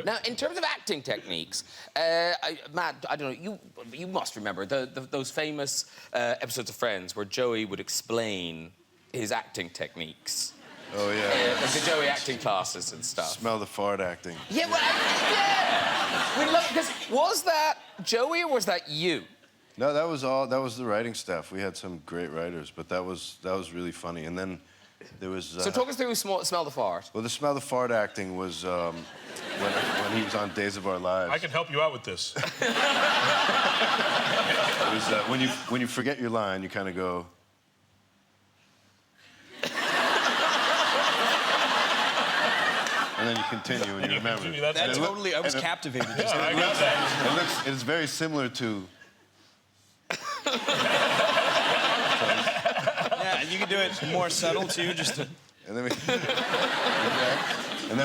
Now, in terms of acting techniques, Matt, I don't know, you must remember those famous episodes of Friends where Joey would explain his acting techniques. Oh, yeah. Like the Joey acting classes and stuff. Smell the fart acting. Yeah, well, yeah! We love, because was that Joey or was that you? No, that was the writing staff. We had some great writers, but that was really funny. And then there was... So talk us through Smell the Fart. Well, the Smell the Fart acting was when he was on Days of Our Lives. I can help you out with this. It was when you forget your line, you kind of go... And then you continue and you remember. That totally, I was captivated. Yeah, I got that. It's very similar to... Yeah, and you can do it more subtle, too, just to... And then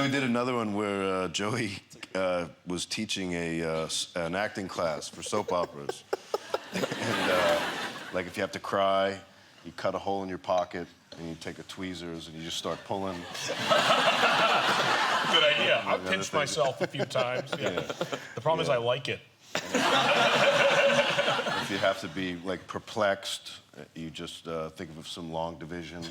we did another one where Joey was teaching an acting class for soap operas. And, like, if you have to cry, you cut a hole in your pocket, and you take a tweezers, and you just start pulling. Good idea. I've pinched myself a few times. Yeah. The problem is I like it. If you have to be, like, perplexed, you just think of some long division. It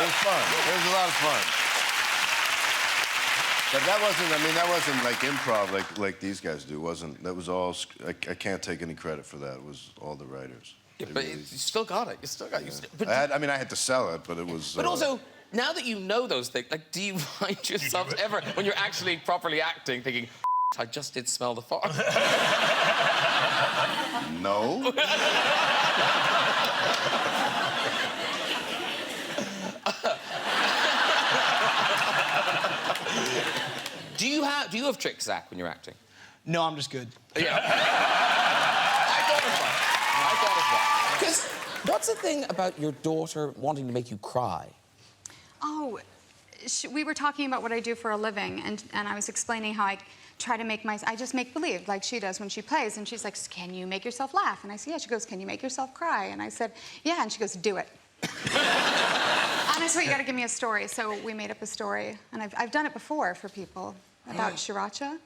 was fun. It was a lot of fun. But that wasn't like improv like these guys do. That was all, I can't take any credit for that. It was all the writers. Yeah, but you still got it. You still got it. Yeah. I had to sell it, but it was... But also, now that you know those things, like, do you find yourself ever, when you're actually properly acting, thinking, I just did smell the fart? No. Do you have tricks, Zach, when you're acting? No, I'm just good. Yeah. I thought as well. Because what's the thing about your daughter wanting to make you cry? Oh, we were talking about what I do for a living, and I was explaining how I try to make I just make believe, like she does when she plays, and she's like, can you make yourself laugh? And I said, yeah. She goes, can you make yourself cry? And I said, yeah. And she goes, do it. Honestly, you got to give me a story. So we made up a story, and I've done it before for people about sriracha.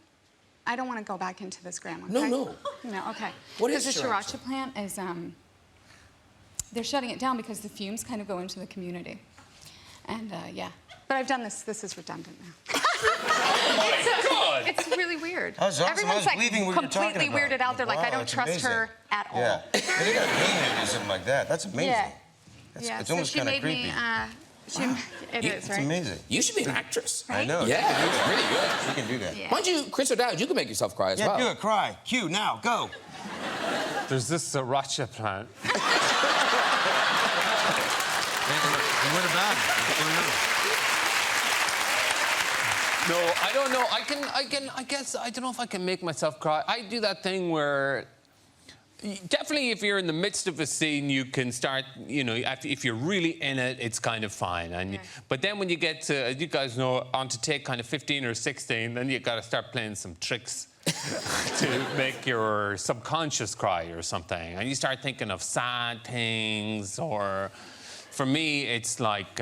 I don't want to go back into this, Graham. Okay? No. No, okay. What is the sriracha? sriracha plant is they're shutting it down because the fumes kind of go into the community, and yeah. But I've done this. This is redundant now. Oh my God! It's really weird. That was awesome. Everyone's like completely weirded out. They're like, I don't trust her at all. Yeah. They got painted or something like that. That's amazing. Yeah. It's almost kind of creepy. It is, right? It's amazing. You should be an actress. Right? I know. Yeah, it's really good. You can do that. Yeah. Why don't you, Chris O'Dowd, you can make yourself cry as well. Yeah, do it. Cry. Cue, now, go. There's this sriracha plant. And what about it? What's going on? No, I don't know. I guess, I don't know if I can make myself cry. I do that thing where... Definitely, if you're in the midst of a scene, you can start, you know, if you're really in it, it's kind of fine. And, but then when you get to, as you guys know, on to take kind of 15 or 16, then you got to start playing some tricks to make your subconscious cry or something. And you start thinking of sad things, or for me, it's like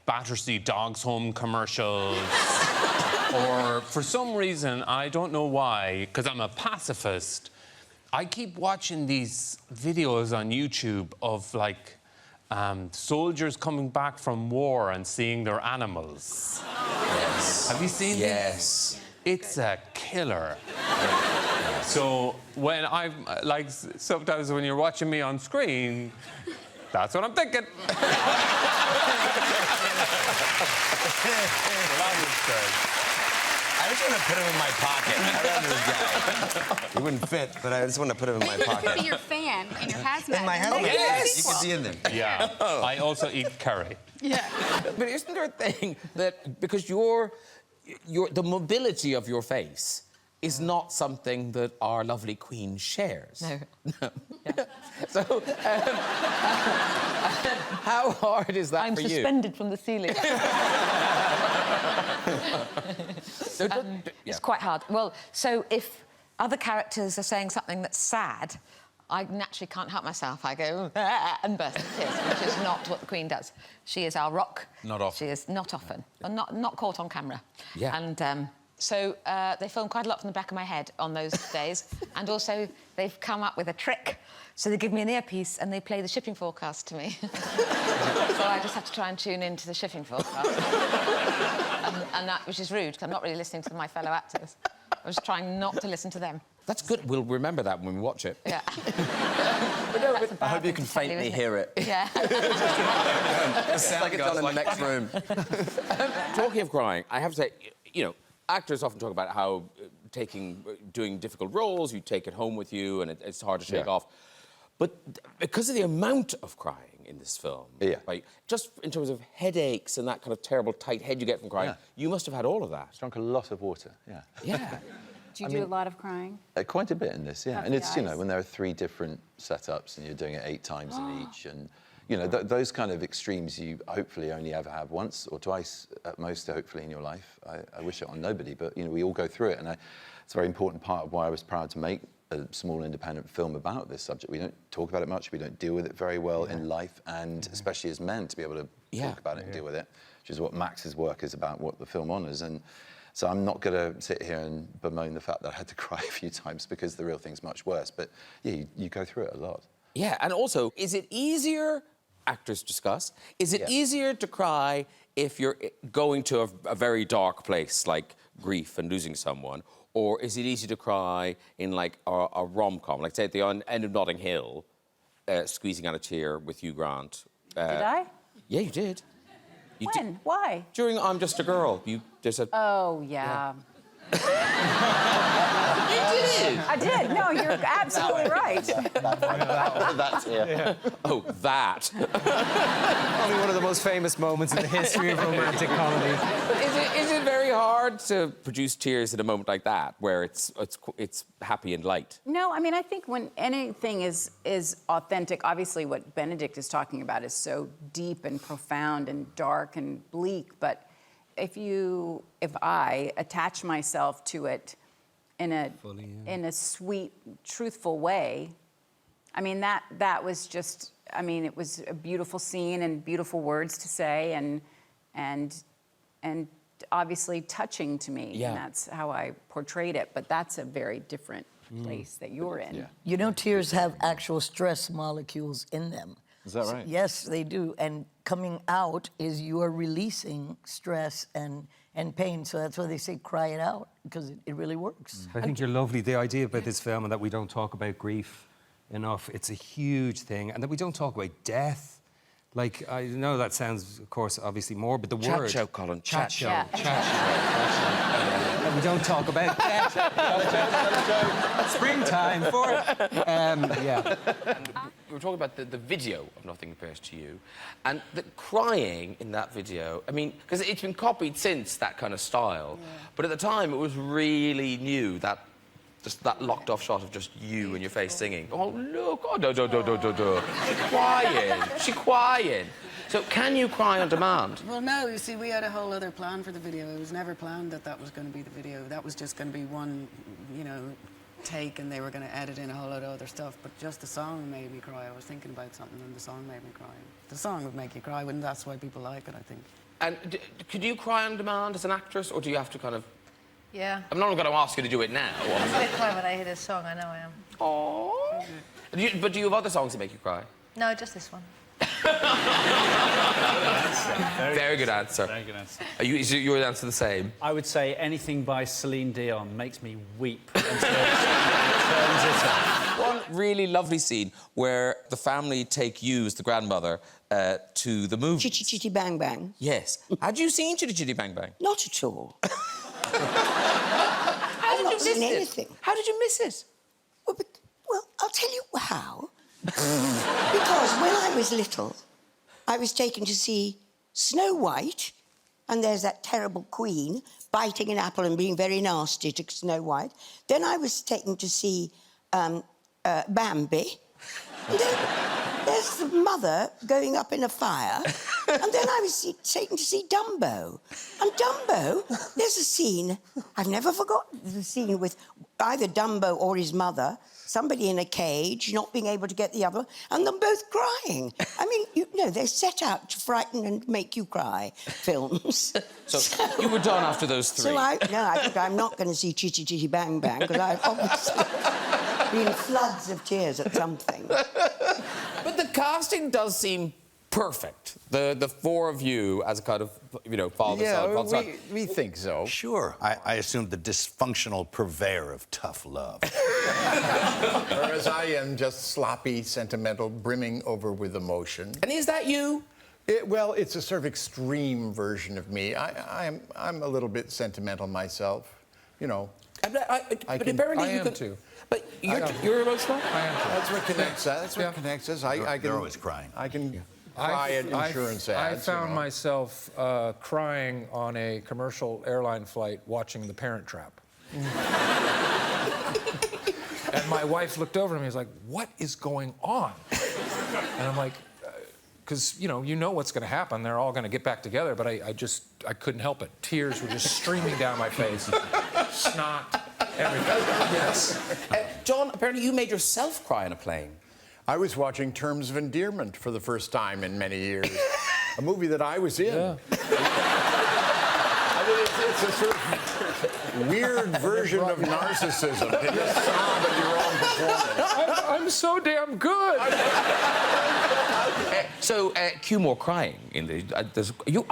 Battersea Dogs Home commercials. Or for some reason, I don't know why, because I'm a pacifist, I keep watching these videos on YouTube of, like, soldiers coming back from war and seeing their animals. Yes. Have you seen this? Yes. It's a killer. So when I'm, like, sometimes when you're watching me on screen, that's what I'm thinking. I just want to put him in my pocket. I love this guy. He wouldn't fit, but I just want to put him in my You pocket. could be your fan in your hazmat. In my hazmat? Yes. You could be in there. Yeah. I also eat curry. Yeah. But isn't there a thing that, because the mobility of your face is not something that our lovely queen shares? No. No. Yeah. So, how hard is that for you? I'm suspended from the ceiling. It's quite hard. Well, so if other characters are saying something that's sad, I naturally can't help myself. I go and burst into tears, which is not what the Queen does. She is our rock. Not often. She is not often, and not caught on camera. Yeah. And so they film quite a lot from the back of my head on those days, and also they've come up with a trick. So they give me an earpiece and they play the shipping forecast to me. So I just have to try and tune into the shipping forecast. and that, which is rude, because I'm not really listening to my fellow actors. I was trying not to listen to them. That's good. We'll remember that when we watch it. Yeah. I hope you can faintly hear it. Yeah. It's like it's on in the next room. Talking of crying, I have to say, you know, actors often talk about how doing difficult roles, you take it home with you, and it's hard to shake off. But because of the amount of crying in this film, like, just in terms of headaches and that kind of terrible tight head you get from crying, you must have had all of that. Drunk a lot of water, yeah. Yeah. Do you do a lot of crying? Quite a bit in this, yeah. Puffy And it's, you know, eyes. when there are 3 different setups and you're doing it 8 times in each, and, you know, those kind of extremes you hopefully only ever have once or twice at most, hopefully, in your life. I wish it on nobody, but, you know, we all go through it, and it's a very important part of why I was proud to make a small independent film about this subject. We don't talk about it much, we don't deal with it very well in life, and especially as men, to be able to talk about it and deal with it, which is what Max's work is about, what the film honours. And so I'm not going to sit here and bemoan the fact that I had to cry a few times, because the real thing's much worse. But yeah, you go through it a lot. Yeah, and also, is it easier, actors discuss, is it easier to cry if you're going to a very dark place, like grief and losing someone, or is it easy to cry in, like, a rom-com, like, say, at the end of Notting Hill, squeezing out a tear with Hugh Grant? Did I? Yeah, you did. When? Why? During I'm Just a Girl. There's a... Oh, yeah. You did! I did. No, you're absolutely right. That's Oh, that. Probably one of the most famous moments in the history of romantic comedy. Is it very hard to produce tears at a moment like that, where it's happy and light? No, I mean, I think when anything is authentic, obviously what Benedict is talking about is so deep and profound and dark and bleak, but if I attach myself to it in a sweet, truthful way, I mean, that was just, I mean, it was a beautiful scene and beautiful words to say, and obviously touching to me. Yeah. And that's how I portrayed it, but that's a very different place that you're in. Yeah. You know, tears have actual stress molecules in them. Is that right? Yes, they do. And coming out is you are releasing stress and pain. So that's why they say cry it out, because it really works. I think you're lovely. The idea about this film and that we don't talk about grief enough, it's a huge thing. And that we don't talk about death. Like, I know that sounds, of course, obviously morbid, but the word... Chat show, Colin. Chat show. Yeah. Chat show. And we don't talk about death. Springtime for it. Yeah. We were talking about the video of Nothing Compares to You, and the crying in that video, I mean, because it's been copied since, that kind of style, but at the time it was really new, just that locked off shot of just you and your face singing. Oh, look, oh, do. She's crying. So can you cry on demand? Well, no, you see, we had a whole other plan for the video. It was never planned that was going to be the video. That was just going to be one, you know, take, and they were going to edit in a whole lot of other stuff. But just the song made me cry. I was thinking about something, and the song made me cry. The song would make you cry, and that's why people like it, I think. And could you cry on demand as an actress, or do you have to kind of... Yeah. I'm not going to ask you to do it now. I cry when I hear this song, I know I am. Oh. But do you have other songs that make you cry? No, just this one. Very good answer. Very good answer. Is your answer the same? I would say anything by Celine Dion makes me weep until it turns it off. One really lovely scene where the family take you as the grandmother to the movies. Chitty Chitty Bang Bang. Yes. Had you seen Chitty Chitty Bang Bang? Not at all. How did you miss it? Anything. How did you miss it? Well, I'll tell you how. Because when I was little, I was taken to see Snow White, and there's that terrible queen biting an apple and being very nasty to Snow White. Then I was taken to see Bambi. And then there's the mother going up in a fire. And then I was taken to see Dumbo. And Dumbo, there's a scene, I've never forgotten the scene with either Dumbo or his mother somebody in a cage, not being able to get the other, and them both crying. I mean, you know, they're set out to frighten and make you cry films. So you were done after those 3. So I think I'm not going to see Chitty Chitty Bang Bang, because I've obviously been floods of tears at something. But the casting does seem perfect. The 4 of you as a kind of, you know, father, son, son. We think so. Sure. I assumed the dysfunctional purveyor of tough love. Whereas I am just sloppy, sentimental, brimming over with emotion. And is that you? Well, it's a sort of extreme version of me. I'm a little bit sentimental myself, you know. But apparently you am can... too. But you're emotional? I am too. That's what connects us. That's what connects us. They're always crying. I can cry at insurance ads. I found myself crying on a commercial airline flight watching The Parent Trap. And my wife looked over at me and was like, what is going on? And I'm like, because, you know what's going to happen. They're all going to get back together, but I couldn't help it. Tears were just streaming down my face. Snot, everything. Yes. John, apparently you made yourself cry on a plane. I was watching Terms of Endearment for the first time in many years. A movie that I was in. Yeah. I mean, it's a sort of weird version of narcissism to just sob at your own performance. I'm so damn good. So, cue more crying in the... do you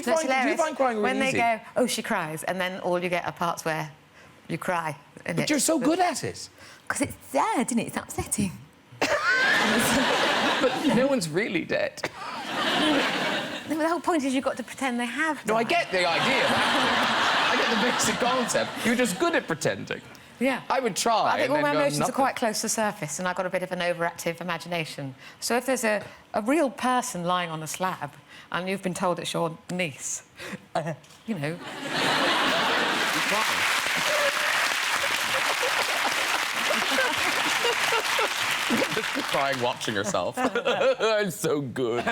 find crying really when they easy? go, oh, she cries, and then all you get are parts where you cry. But you're so good at it. Because it's sad, isn't it? It's upsetting. But no one's really dead. The whole point is you've got to pretend they have. No, I get the idea. I get the basic concept. You're just good at pretending. Yeah. I would try. But I think and all then my go, emotions nothing. are quite close to the surface, and I've got a bit of an overactive imagination. So if there's a real person lying on a slab, and you've been told it's your niece, you know... You cry. Crying watching herself. I'm so good.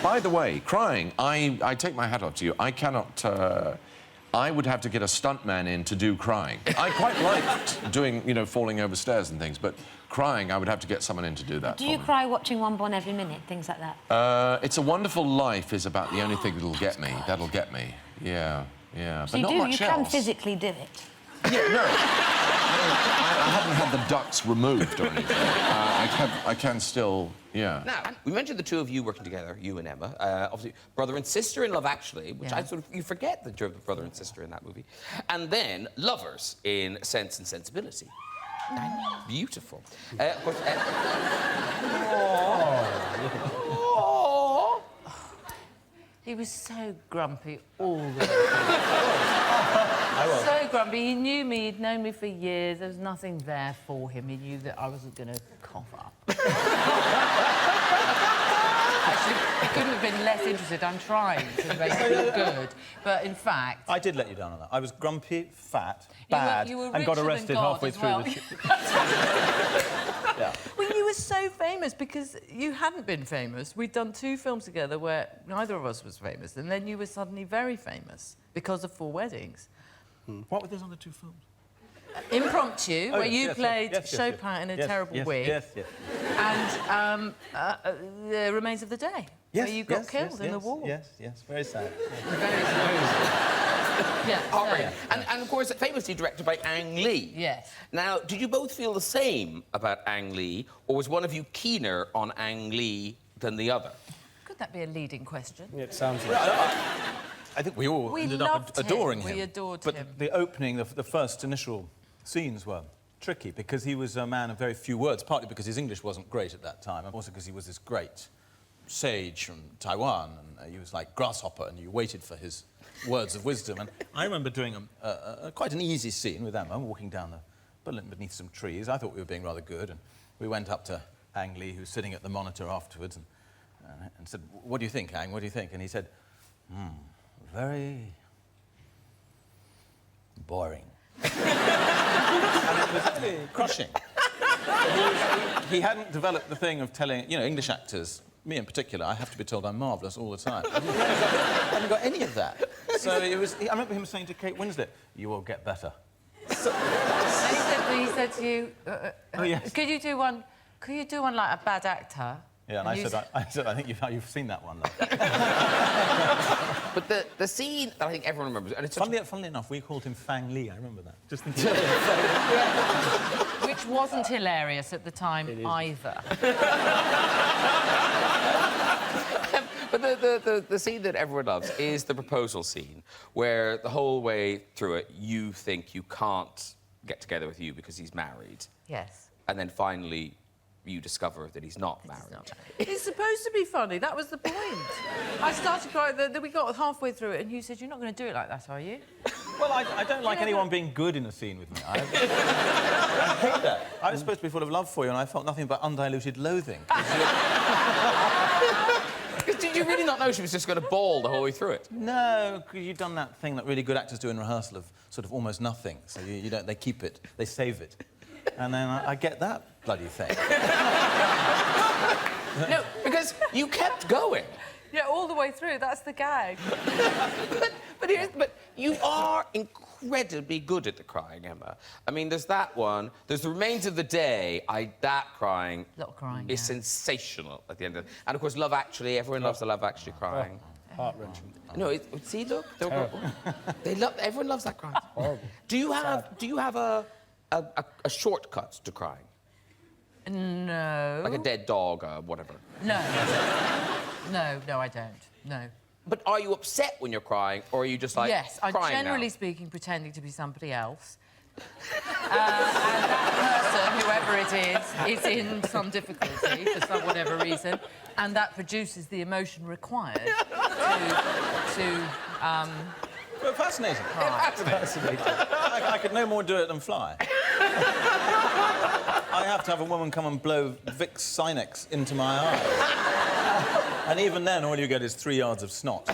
By the way, crying, I take my hat off to you. I cannot... I would have to get a stuntman in to do crying. I quite liked doing, you know, falling over stairs and things, but crying, I would have to get someone in to do that. Do you cry watching One Born Every Minute, things like that? It's a Wonderful Life is about the only thing that'll get me. That'll get me. Yeah, yeah. So but you not do, much you can else. physically do it. Yeah, no. I haven't had the ducts removed or anything. I can still, yeah. Now, we mentioned the 2 of you working together, you and Emma. Obviously, brother and sister in Love Actually, which I sort of... You forget that you're the brother and sister in that movie. And then lovers in Sense and Sensibility. Beautiful. Of course... He was so grumpy all the time. So grumpy. He knew me, he'd known me for years. There was nothing there for him. He knew that I wasn't going to cough up. Actually, he couldn't have been less interested. I'm trying to make it look good. But in fact... I did let you down on that. I was grumpy, fat, You were- bad, you were and got richer than arrested God halfway as through well. the shoot. Yeah. Well, you were so famous because you hadn't been famous. We'd done 2 films together where neither of us was famous, and then you were suddenly very famous because of 4 Weddings. What were those other 2 films? Impromptu, where you played yes, Chopin in a terrible wig. Yes, yes. And The Remains of the Day, where you got killed in the war. Yes, yes, very sad. Very sad. Yeah. Right. And of course, famously directed by Ang Lee. Yes. Now, did you both feel the same about Ang Lee, or was one of you keener on Ang Lee than the other? Could that be a leading question? It sounds like... I think we all We ended up loved him. adoring him. We adored but him. the opening, the first initial scenes were tricky because he was a man of very few words, partly because his English wasn't great at that time, and also because he was this great sage from Taiwan, and he was like Grasshopper, and you waited for his words of wisdom. And I remember doing quite an easy scene with Emma, walking down beneath some trees. I thought we were being rather good, and we went up to Ang Lee, who was sitting at the monitor afterwards, and said, "What do you think, Ang? What do you think?" And he said, very boring. And it was really crushing. He hadn't developed the thing of telling, you know, English actors, me in particular, I have to be told I'm marvellous all the time. I hadn't got any of that. So it was... I remember him saying to Kate Winslet, "You will get better." And he said, he said to you, Oh, yes. could you do one like a bad actor? Yeah, and I said, I think you've seen that one, though. But the scene that I think everyone remembers, and it's Funnily enough, we called him Fang Li. I remember that. Just thinking. Which wasn't hilarious at the time either. But the scene that everyone loves is the proposal scene, where the whole way through it, you think you can't get together with you because he's married. Yes. And then finally, you discover that he's not married. It's supposed to be funny. That was the point. I started crying. Then we got halfway through it, and you said, "You're not going to do it like that, are you?" Well, I don't like anyone being good in a scene with me. I hate that. I was supposed to be full of love for you, and I felt nothing but undiluted loathing. Did you really not know she was just going to bawl the whole way through it? No, because you've done that thing that really good actors do in rehearsal of sort of almost nothing. So you don't. They keep it. They save it. And then I get that bloody thing. No, because you kept going. Yeah, all the way through. That's the gag. But you are incredibly good at the crying, Emma. I mean, there's that one. There's The Remains of the Day. That crying. A lot of crying. Is sensational at the end of it. And of course, Love Actually. Everyone loves the Love Actually crying. Heart-wrenching. No, see, look, they love. Everyone loves that crying. Horrible. Do you have a shortcut to crying? No. Like a dead dog or whatever? No. No, I don't. No. But are you upset when you're crying, or are you just like yes, I'm crying generally now? speaking pretending to be somebody else. And that person, whoever it is in some difficulty for whatever reason, and that produces the emotion required to But fascinating. Fascinating. I could no more do it than fly. I have to have a woman come and blow Vicks Sinex into my eye. And even then, all you get is 3 yards of snot.